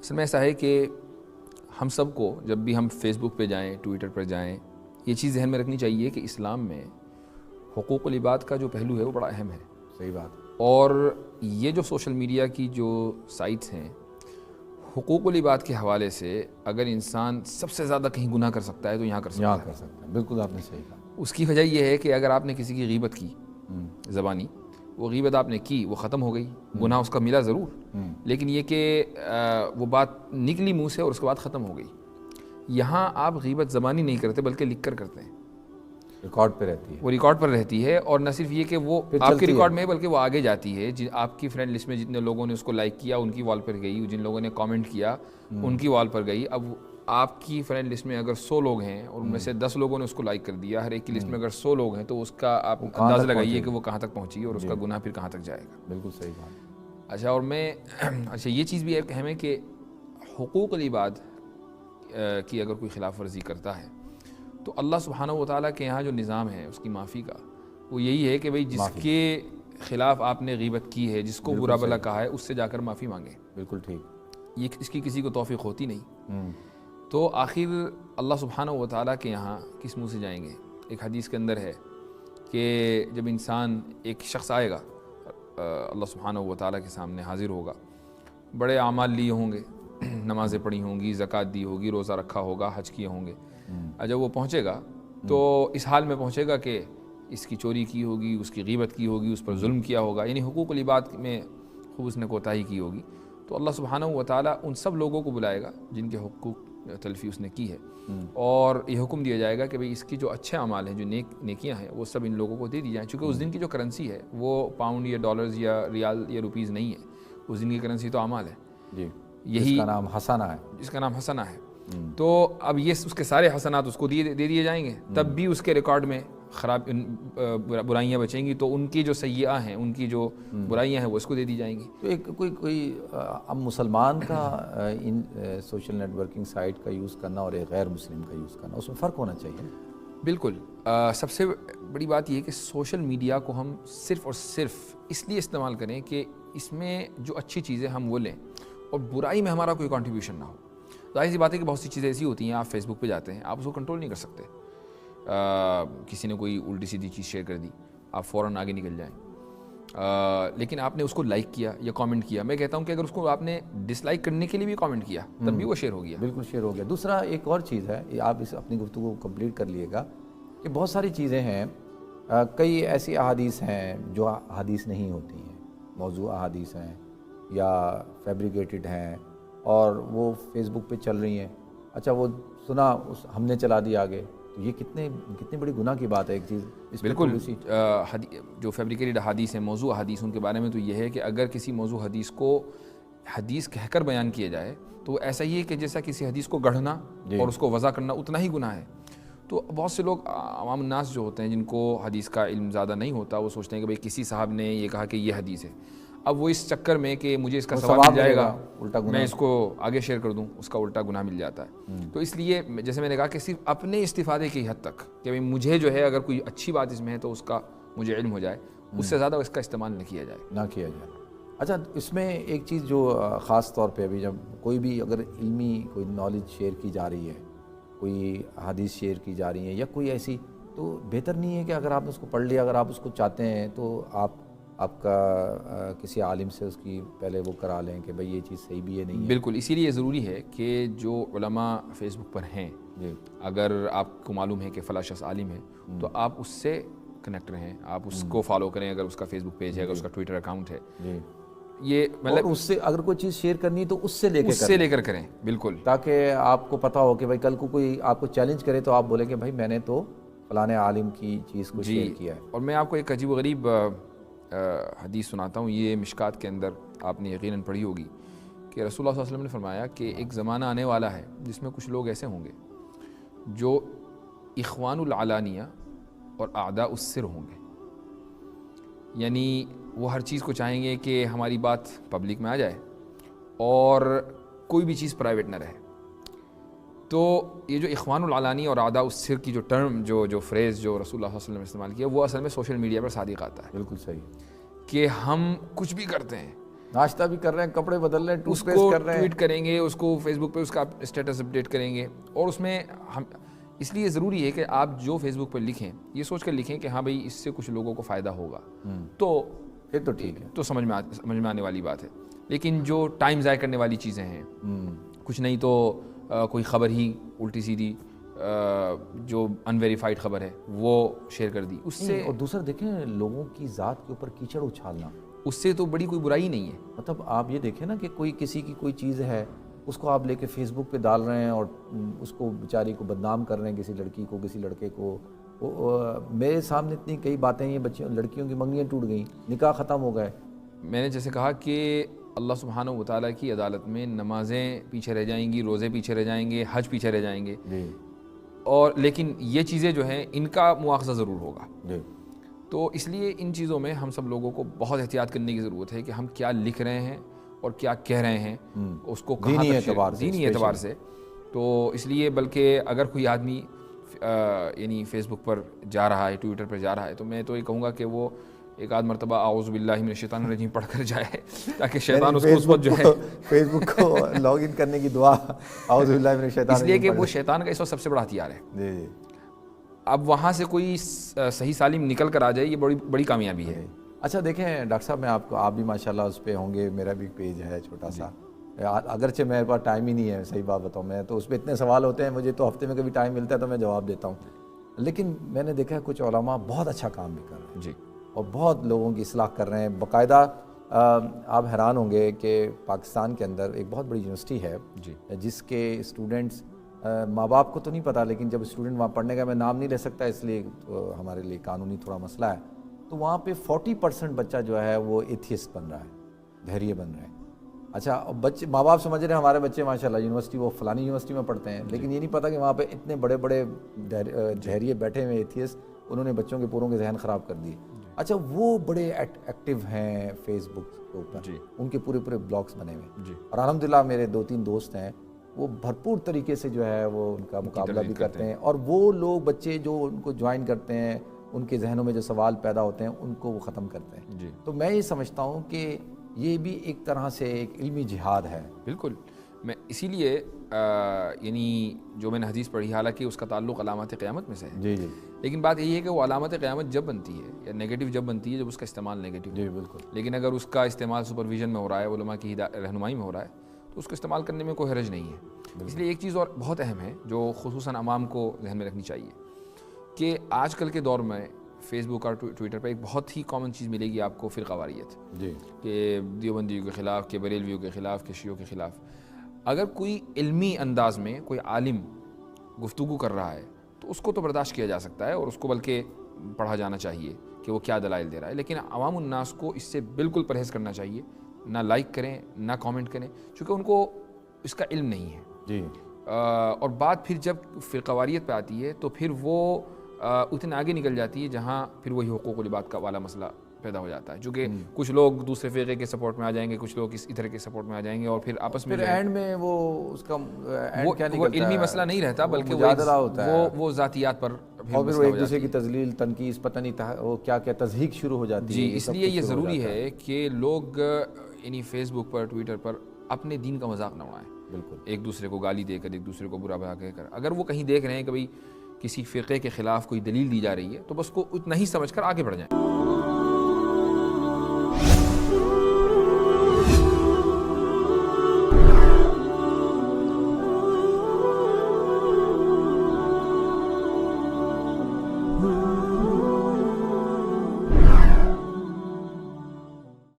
اصل میں ایسا ہے کہ ہم سب کو جب بھی ہم فیس بک پہ جائیں، ٹویٹر پر جائیں، یہ چیز ذہن میں رکھنی چاہیے کہ اسلام میں حقوق العباد کا جو پہلو ہے وہ بڑا اہم ہے. صحیح بات. اور یہ جو سوشل میڈیا کی جو سائٹس ہیں، حقوق العباد کے حوالے سے اگر انسان سب سے زیادہ کہیں گناہ کر سکتا ہے تو یہاں کر سکتا ہے. بالکل آپ نے صحیح کہا. اس کی وجہ یہ ہے کہ اگر آپ نے کسی کی غیبت کی زبانی، وہ غیبت آپ نے کی، وہ ختم ہو گئی، گناہ اس کا ملا ضرور، لیکن یہ کہ وہ بات نکلی منہ سے اور اس کے بعد ختم ہو گئی. یہاں آپ غیبت زبانی نہیں کرتے بلکہ لکھ کر کرتے ہیں، ریکارڈ پہ رہتی ہے، وہ ریکارڈ پر رہتی ہے. اور نہ صرف یہ کہ وہ آپ کے ریکارڈ میں بلکہ وہ آگے جاتی ہے. آپ کی فرینڈ لسٹ میں جتنے لوگوں نے اس کو لائک کیا ان کی وال پر گئی، جن لوگوں نے کامنٹ کیا ان کی وال پر گئی. اب آپ کی فرینڈ لسٹ میں اگر 100 لوگ ہیں اور ان میں سے 10 لوگوں نے اس کو لائک کر دیا، ہر ایک کی لسٹ میں اگر 100 لوگ ہیں تو اس کا آپ اندازہ لگائیے کہ وہ کہاں تک پہنچی اور اس کا گناہ پھر کہاں تک جائے گا. بالکل صحیح بات. اچھا، اور اچھا یہ چیز بھی ایک اہم ہے کہ حقوق العباد کی اگر کوئی خلاف ورزی کرتا ہے تو اللہ سبحانہ و تعالیٰ کے یہاں جو نظام ہے اس کی معافی کا، وہ یہی ہے کہ بھئی جس کے خلاف آپ نے غیبت کی ہے، جس کو برا بھلا کہا ہے، اس سے جا کر معافی مانگیں. بالکل ٹھیک. یہ اس کی کسی کو توفیق ہوتی نہیں. تو آخر اللہ سبحانہ و تعالیٰ کے یہاں کس منہ سے جائیں گے؟ ایک حدیث کے اندر ہے کہ جب انسان، ایک شخص آئے گا اللہ سبحانہ و تعالیٰ کے سامنے حاضر ہوگا، بڑے اعمال لیے ہوں گے، نمازیں پڑھی ہوں گی، زکوٰۃ دی ہوگی، روزہ رکھا ہوگا، حج کیے ہوں گے. جب وہ پہنچے گا تو اس حال میں پہنچے گا کہ اس کی چوری کی ہوگی، اس کی غیبت کی ہوگی، اس پر ظلم کیا ہوگا، یعنی حقوق العباد میں خوب اس نے کوتاہی کی ہوگی. تو اللہ سبحانہ و تعالیٰ ان سب لوگوں کو بلائے گا جن کے حقوق تلفی اس نے کی ہے، اور یہ حکم دیا جائے گا کہ بھئی اس کی جو اچھے اعمال ہیں، جو نیکیاں ہیں، وہ سب ان لوگوں کو دے دی جائیں. چونکہ اس دن کی جو کرنسی ہے وہ پاؤنڈ یا ڈالرز یا ریال یا روپیز نہیں ہے، اس دن کی کرنسی تو اعمال ہے. جی، یہی جس کا نام حسنہ ہے، جس کا نام حسنہ ہے. تو اب یہ اس کے سارے حسنات اس کو دے دیے جائیں گے، تب بھی اس کے ریکارڈ میں خراب برائیاں بچیں گی، تو ان کی جو سیئہ ہیں، ان کی جو برائیاں ہیں وہ اس کو دے دی جائیں گی. تو ایک کوئی اب مسلمان کا ان سوشل نیٹ ورکنگ سائٹ کا یوز کرنا اور ایک غیر مسلم کا یوز کرنا، اس میں فرق ہونا چاہیے. بالکل. سب سے بڑی بات یہ ہے کہ سوشل میڈیا کو ہم صرف اور صرف اس لیے استعمال کریں کہ اس میں جو اچھی چیزیں ہم وہ لیں اور برائی میں ہمارا کوئی کنٹریبیوشن نہ ہو. ظاہر سی بات ہے کہ بہت سی چیزیں ایسی ہوتی ہیں، آپ فیس بک پہ جاتے ہیں، آپ اس کو کنٹرول نہیں کر سکتے. کسی نے کوئی الٹی سیدھی چیز شیئر کر دی، آپ فوراً آگے نکل جائیں. لیکن آپ نے اس کو لائک کیا یا کامنٹ کیا، میں کہتا ہوں کہ اگر اس کو آپ نے ڈس لائک کرنے کے لیے بھی کامنٹ کیا تب بھی وہ شیئر ہو گیا. بالکل شیئر ہو گیا. دوسرا ایک اور چیز ہے، آپ اس اپنی گفتگو کو کمپلیٹ کر لیے گا، کہ بہت ساری چیزیں ہیں، کئی ایسی احادیث ہیں جو احادیث نہیں ہوتی ہیں، موضوع احادیث ہیں یا فیبریکیٹڈ ہیں، اور وہ فیس بک پہ چل رہی ہیں. اچھا، وہ سنا، ہم نے چلا دیا آگے، تو یہ کتنی بڑی گناہ کی بات ہے. ایک چیز بالکل، جو فیبریکیٹڈ احادیث ہیں، موضوع حدیث، ان کے بارے میں تو یہ ہے کہ اگر کسی موضوع حدیث کو حدیث کہہ کر بیان کیا جائے تو وہ ایسا ہی ہے کہ جیسا کسی حدیث کو گڑھنا اور اس کو وضع کرنا اتنا ہی گناہ ہے. تو بہت سے لوگ، عوام الناس جو ہوتے ہیں، جن کو حدیث کا علم زیادہ نہیں ہوتا، وہ سوچتے ہیں کہ بھئی کسی صاحب نے یہ کہا کہ یہ حدیث ہے، اب وہ اس چکر میں کہ مجھے اس کا ثواب مل جائے گا، میں اس کو آگے شیئر کر دوں، اس کا الٹا گناہ مل جاتا ہے. تو اس لیے جیسے میں نے کہا کہ صرف اپنے استفادے کی حد تک، کہ بھئی مجھے جو ہے اگر کوئی اچھی بات اس میں ہے تو اس کا مجھے علم ہو جائے، اس سے زیادہ اس کا استعمال نہ کیا جائے. اچھا، اس میں ایک چیز جو خاص طور پہ ابھی جب کوئی بھی اگر علمی کوئی نالج شیئر کی جا رہی ہے، کوئی حدیث شیئر کی جا رہی ہے یا کوئی ایسی، تو بہتر نہیں ہے کہ اگر آپ نے اس کو پڑھ لیا، اگر آپ اس کو چاہتے ہیں تو آپ کا کسی عالم سے اس کی پہلے وہ کرا لیں کہ بھئی یہ چیز صحیح بھی ہے نہیں ہے. بالکل، اسی لیے ضروری ہے کہ جو علماء فیس بک پر ہیں، اگر آپ کو معلوم ہے کہ فلاں شخص عالم ہے تو آپ اس سے کنیکٹ رہیں، آپ اس کو فالو کریں، اگر اس کا فیس بک پیج ہے، اگر اس کا ٹویٹر اکاؤنٹ ہے. یہ مطلب اس سے اگر کوئی چیز شیئر کرنی تو اس سے لے کر کریں. بالکل، تاکہ آپ کو پتہ ہو کہ بھائی کل کو کوئی آپ کو چیلنج کرے تو آپ بولیں کہ بھائی میں نے تو فلاں عالم کی چیز کو شیئر کیا ہے. اور میں آپ کو ایک عجیب و غریب حدیث سناتا ہوں. یہ مشکات کے اندر آپ نے یقیناً پڑھی ہوگی کہ رسول اللہ صلی اللہ علیہ وسلم نے فرمایا کہ ایک زمانہ آنے والا ہے جس میں کچھ لوگ ایسے ہوں گے جو اخوان العلانیہ اور اعداء السر ہوں گے. یعنی وہ ہر چیز کو چاہیں گے کہ ہماری بات پبلک میں آ جائے اور کوئی بھی چیز پرائیویٹ نہ رہے. تو یہ جو اخوان العلانیہ اور اعداء السر کی جو ٹرم جو فریز جو رسول اللہ صلی اللہ علیہ وسلم نے استعمال کیا، وہ اصل میں سوشل میڈیا پر صادق آتا ہے. بالکل صحیح. کہ ہم کچھ بھی کرتے ہیں ناشتہ بھی کر رہے ہیں, کپڑے بدل رہے ہیں, اس ٹوتھ پیسٹ کو کر رہے ہیں, ٹویٹ کریں گے, اس کو فیس بک پہ اس کا اسٹیٹس اپڈیٹ کریں گے. اور اس میں ہم اس لیے ضروری ہے کہ آپ جو فیس بک پہ لکھیں یہ سوچ کر لکھیں کہ ہاں بھائی اس سے کچھ لوگوں کو فائدہ ہوگا, تو پھر تو ٹھیک ہے, تو سمجھ میں آنے والی بات ہے. لیکن جو ٹائم ضائع کرنے والی چیزیں ہیں, کچھ نہیں تو کوئی خبر ہی الٹی سیدھی جو انویریفائڈ خبر ہے وہ شیئر کر دی, اس سے, اور دوسرا دیکھیں لوگوں کی ذات کے اوپر کیچڑ اچھالنا, اس سے تو بڑی کوئی برائی نہیں ہے. مطلب آپ یہ دیکھیں نا کہ کوئی کسی کی کوئی چیز ہے اس کو آپ لے کے فیس بک پہ ڈال رہے ہیں اور اس کو بیچاری کو بدنام کر رہے ہیں, کسی لڑکی کو, کسی لڑکے کو. میرے سامنے اتنی کئی باتیں ہیں, بچیوں لڑکیوں کی منگنیاں ٹوٹ گئیں, نکاح ختم ہو گئے. میں نے جیسے کہا کہ اللہ سبحانہ و تعالیٰ کی عدالت میں نمازیں پیچھے رہ جائیں گی, روزے پیچھے رہ جائیں گے, حج پیچھے رہ جائیں گے, اور لیکن یہ چیزیں جو ہیں ان کا مواخذہ ضرور ہوگا. تو اس لیے ان چیزوں میں ہم سب لوگوں کو بہت احتیاط کرنے کی ضرورت ہے کہ ہم کیا لکھ رہے ہیں اور کیا کہہ رہے ہیں, اس کو کہاں تک دینی اعتبار سے. تو اس لیے بلکہ اگر کوئی آدمی یعنی فیس بک پر جا رہا ہے, ٹویٹر پر جا رہا ہے, تو میں تو یہ کہوں گا کہ وہ ایک آدھ مرتبہ اعوذ باللہ من الشیطان الرجیم پڑھ کر جائے, تاکہ شیطان اس کو اس وقت جو ہے فیس بک کو لاگ ان کرنے کی دعا اعوذ باللہ من الشیطان, اس لیے کہ وہ شیطان کا اس وقت سب سے بڑا ہتھیار ہے. جی. اب وہاں سے کوئی صحیح سالم نکل کر آ جائے, یہ بڑی کامیابی ہے. اچھا دیکھیں ڈاکٹر صاحب, میں آپ بھی ماشاءاللہ اس پہ ہوں گے, میرا بھی پیج ہے چھوٹا سا, اگرچہ میرے پاس ٹائم ہی نہیں ہے, صحیح بات بتاؤں میں تو اس پہ اتنے سوال ہوتے ہیں مجھے, تو ہفتے میں کبھی ٹائم ملتا ہے تو میں جواب دیتا ہوں. لیکن میں نے دیکھا ہے کچھ علماء بہت اچھا کام بھی کر رہے ہیں جی, اور بہت لوگوں کی اصلاح کر رہے ہیں باقاعدہ. آپ حیران ہوں گے کہ پاکستان کے اندر ایک بہت بڑی یونیورسٹی ہے جس کے اسٹوڈنٹس, ماں باپ کو تو نہیں پتہ, لیکن جب اسٹوڈنٹ وہاں پڑھنے کا, میں نام نہیں لے سکتا اس لیے ہمارے لیے قانونی تھوڑا مسئلہ ہے, تو وہاں پہ 40% بچہ جو ہے وہ ایتھیسٹ بن رہا ہے, دھیریہ بن رہے ہیں. اچھا بچے, ماں باپ سمجھ رہے ہیں ہمارے بچے ماشاءاللہ یونیورسٹی, وہ فلانی یونیورسٹی میں پڑھتے ہیں, لیکن یہ نہیں پتہ کہ وہاں پہ اتنے بڑے بڑے دھیریہ بیٹھے ہوئے ایتھیسٹ, انہوں نے بچوں کے پوروں کے ذہن خراب کر دیے. اچھا وہ بڑے ایکٹیو ہیں فیس بک کے اوپر, ان کے پورے بلاگس بنے ہوئے, اور الحمدللہ میرے 2-3 دوست ہیں وہ بھرپور طریقے سے جو ہے وہ ان کا مقابلہ بھی کرتے ہیں, اور وہ لوگ بچے جو ان کو جوائن کرتے ہیں, ان کے ذہنوں میں جو سوال پیدا ہوتے ہیں ان کو وہ ختم کرتے ہیں. تو میں یہ سمجھتا ہوں کہ یہ بھی ایک طرح سے ایک علمی جہاد ہے. بالکل, میں اسی لیے یعنی جو میں نے حدیث پڑھی, حالانکہ اس کا تعلق علامات قیامت میں سے ہے, جی, لیکن بات یہی ہے کہ وہ علامات قیامت جب بنتی ہے یا نیگیٹو جب بنتی ہے جب اس کا استعمال نیگیٹو ہے. جی بالکل. لیکن اگر اس کا استعمال سپرویژن میں ہو رہا ہے, علماء کی رہنمائی میں ہو رہا ہے, تو اس کو استعمال کرنے میں کوئی حرج نہیں ہے. اس لیے ایک چیز اور بہت اہم ہے جو خصوصاً عوام کو ذہن میں رکھنی چاہیے کہ آج کل کے دور میں فیس بک اور ٹویٹر پہ ایک بہت ہی کامن چیز ملے گی آپ کو, فرقہ واریت. کہ دیوبندیوں کے خلاف, کہ بریلویوں کے خلاف, کہ شیعوں کے خلاف. اگر کوئی علمی انداز میں کوئی عالم گفتگو کر رہا ہے تو اس کو تو برداشت کیا جا سکتا ہے, اور اس کو بلکہ پڑھا جانا چاہیے کہ وہ کیا دلائل دے رہا ہے. لیکن عوام الناس کو اس سے بالکل پرہیز کرنا چاہیے, نہ لائک کریں نہ کامنٹ کریں, چونکہ ان کو اس کا علم نہیں ہے. اور بات پھر جب فرقہ واریت پہ آتی ہے تو پھر وہ اتنے آگے نکل جاتی ہے جہاں پھر وہی حقوق العباد کا والا مسئلہ پیدا ہو جاتا ہے, جو کہ کچھ لوگ دوسرے فرقے کے سپورٹ میں آ جائیں گے, کچھ لوگ اس ادھر کے سپورٹ میں آ جائیں گے, اور پھر آپس میں اینڈ میں وہ اس کا وہ علمی مسئلہ نہیں رہتا, بلکہ وہ ذاتیات پر, اور پھر وہ ایک دوسرے کی تذلیل, تنقید, پتہ نہیں وہ کیا تضحیک شروع ہو جاتی ہے. جی, اس لیے یہ ضروری ہے کہ لوگ یعنی فیس بک پر, ٹویٹر پر اپنے دین کا مذاق نہ اڑائیں. بالکل, ایک دوسرے کو گالی دے کر, ایک دوسرے کو برا بھلا کہہ کر. اگر وہ کہیں دیکھ رہے ہیں کہ بھئی کسی فرقے کے خلاف کوئی دلیل دی جا رہی ہے تو بس کو اتنا ہی سمجھ کر آگے بڑھ جائیں.